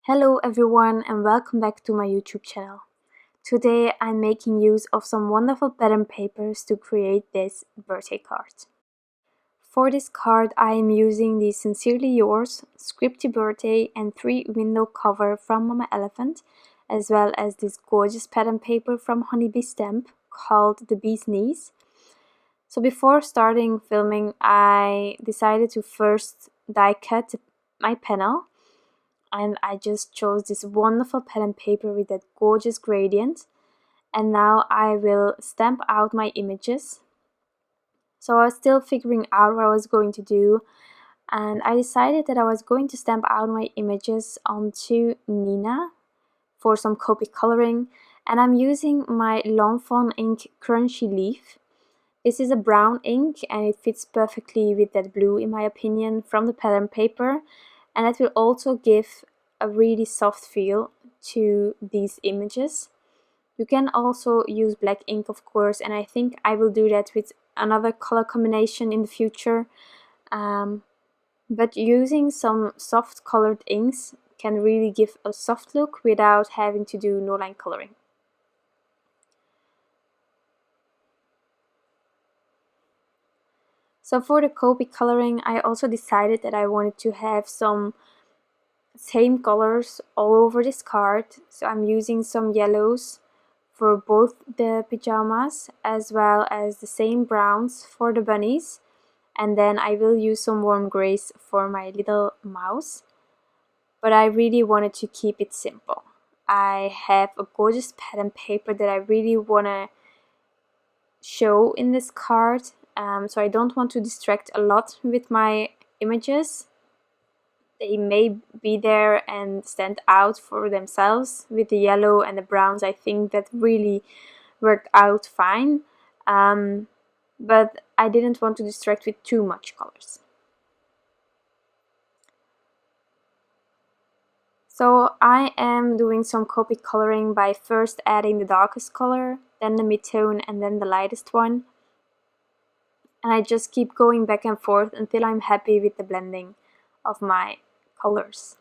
Hello everyone and welcome back to my YouTube channel. Today I'm making use of some wonderful pattern papers to create this birthday card. For this card I am using the Sincerely Yours, Scripty Bday and 3 window cover from Mama Elephant, as well as this gorgeous pattern paper from Honeybee Stamp called the Bee's Knees. So before starting filming I decided to first die cut my panel. And I just chose this wonderful pattern paper with that gorgeous gradient, and now I will stamp out my images. So I was still figuring out what I was going to do, and I decided that I was going to stamp out my images onto Neenah for some Copic coloring, and I'm using my Fawn ink Crunchy Leaf. This is a brown ink and it fits perfectly with that blue in my opinion from the pattern paper, and it will also give a really soft feel to these images. You can also use black ink of course, and I think I will do that with another color combination in the future, but using some soft colored inks can really give a soft look without having to do no line coloring. So for the Copic coloring I also decided that I wanted to have some same colors all over this card, so I'm using some yellows for both the pajamas as well as the same browns for the bunnies, and then I will use some warm grays for my little mouse. But I really wanted to keep it simple. I have a gorgeous pattern paper that I really want to show in this card, so I don't want to distract a lot with my images. They may be there and stand out for themselves. With the yellow and the browns I think that really worked out fine, but I didn't want to distract with too much colors. So I am doing some Copic coloring by first adding the darkest color, then the mid-tone and then the lightest one. And I just keep going back and forth until I'm happy with the blending of my colors.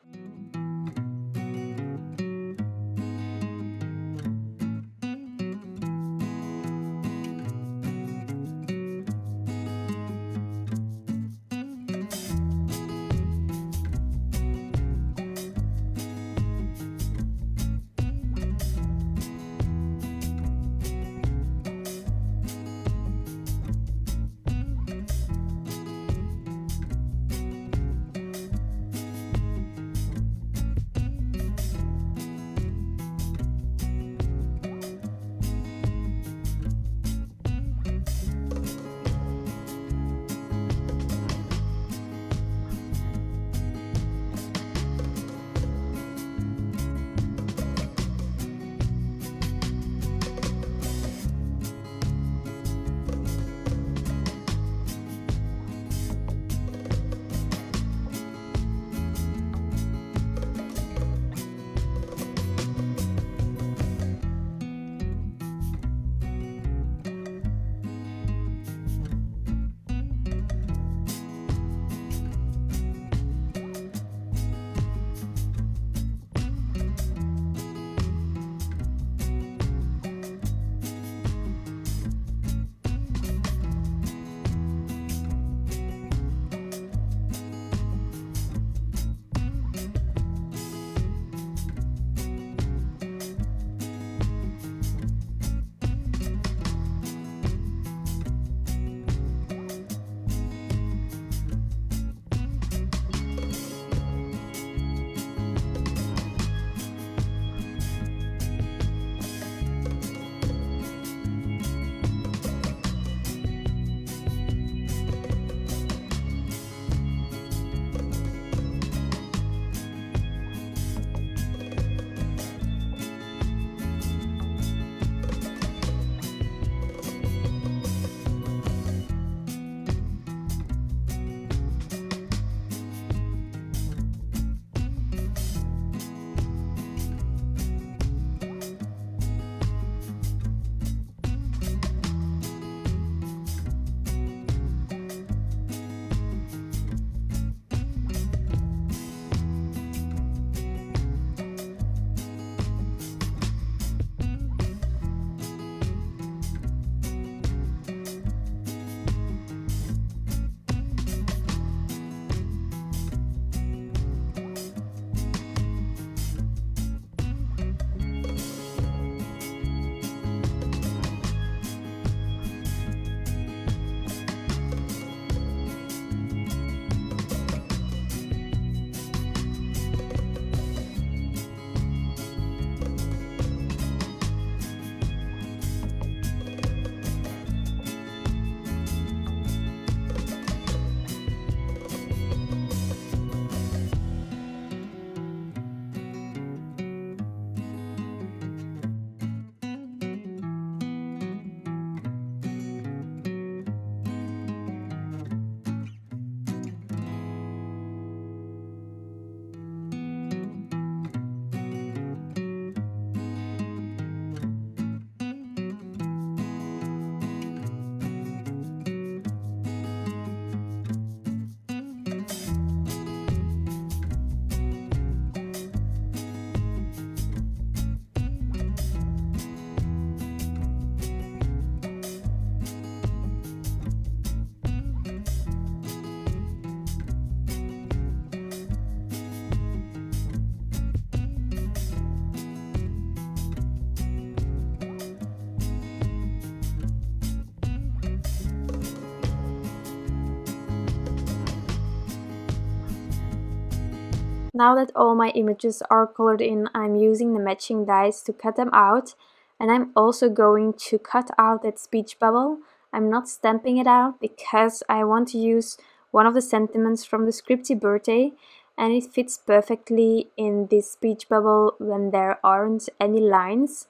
Now that all my images are colored in, I'm using the matching dies to cut them out, and I'm also going to cut out that speech bubble. I'm not stamping it out because I want to use one of the sentiments from the Scripty Bday, and it fits perfectly in this speech bubble when there aren't any lines.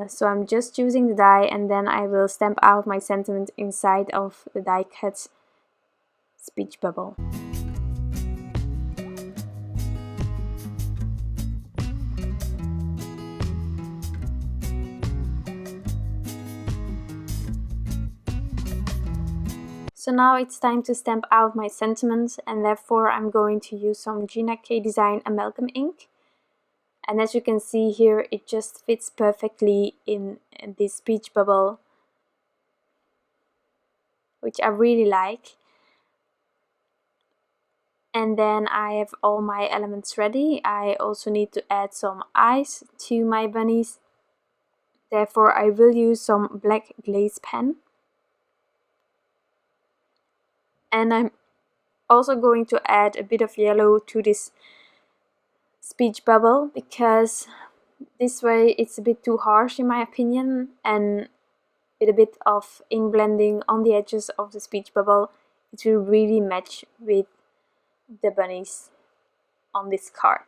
So I'm just using the die, and then I will stamp out my sentiment inside of the die cut speech bubble. So now it's time to stamp out my sentiments, and therefore I'm going to use some Gina Design Amalgam ink. And as you can see here, it just fits perfectly in this speech bubble, which I really like. And then I have all my elements ready. I also need to add some eyes to my bunnies. Therefore I will use some black Glaze Pen. And I'm also going to add a bit of yellow to this speech bubble, because this way it's a bit too harsh in my opinion, and with a bit of ink blending on the edges of the speech bubble, it will really match with the bunnies on this card.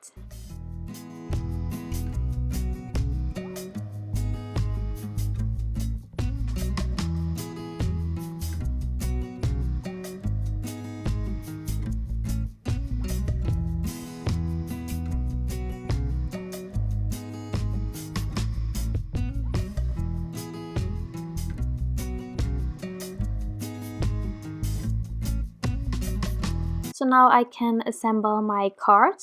So now I can assemble my card.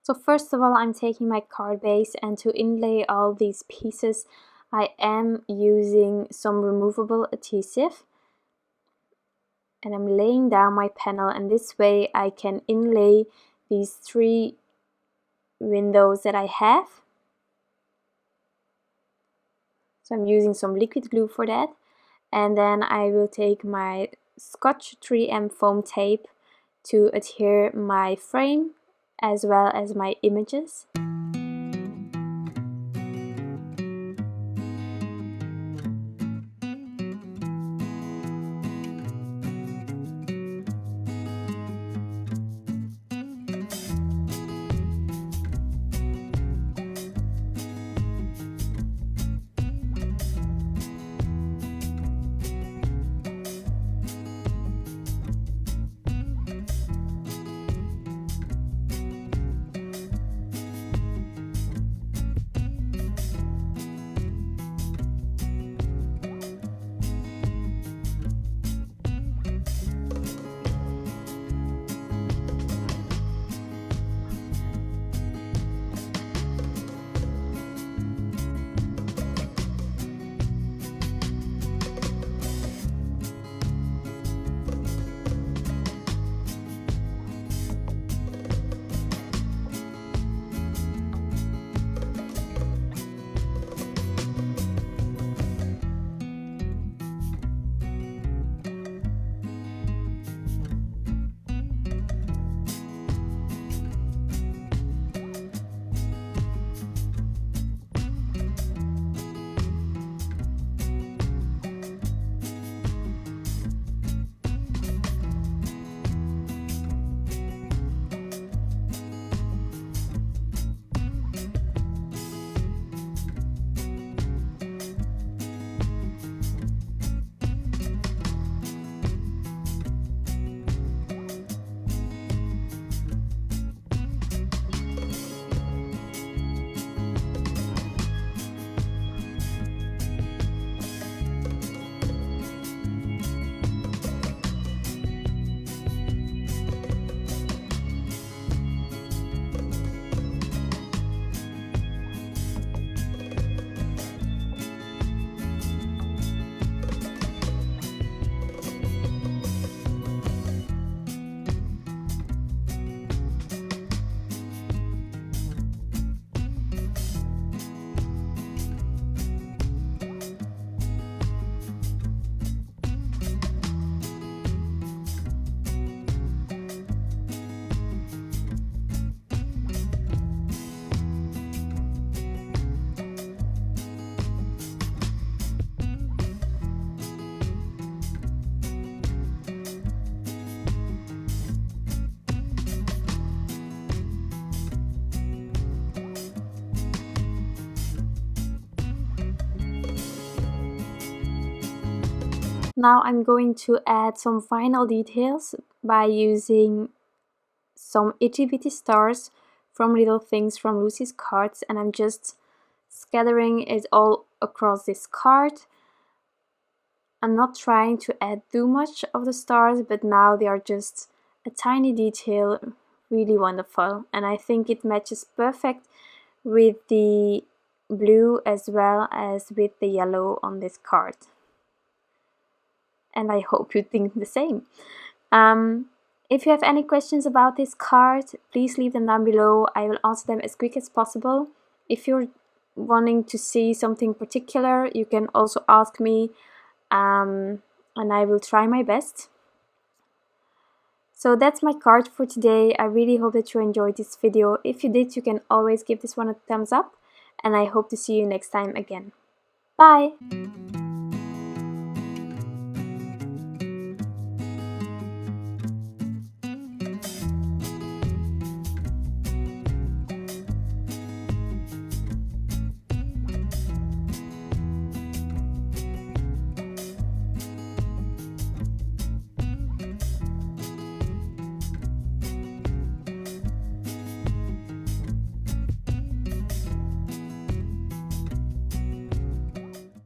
So first of all, I'm taking my card base, and to inlay all these pieces I am using some removable adhesive. And I'm laying down my panel, and this way I can inlay these 3 windows that I have. So I'm using some liquid glue for that. And then I will take my Scotch 3M foam tape to adhere my frame as well as my images. Now I'm going to add some final details by using some itty bitty stars from Little Things from Lucy's cards, and I'm just scattering it all across this card. I'm not trying to add too much of the stars, but now they are just a tiny detail, really wonderful, and I think it matches perfect with the blue as well as with the yellow on this card. And I hope you think the same. If you have any questions about this card, please leave them down below. I will answer them as quick as possible. If you're wanting to see something particular, you can also ask me, and I will try my best. So that's my card for today. I really hope that you enjoyed this video. If you did, you can always give this one a thumbs up, and I hope to see you next time again. Bye!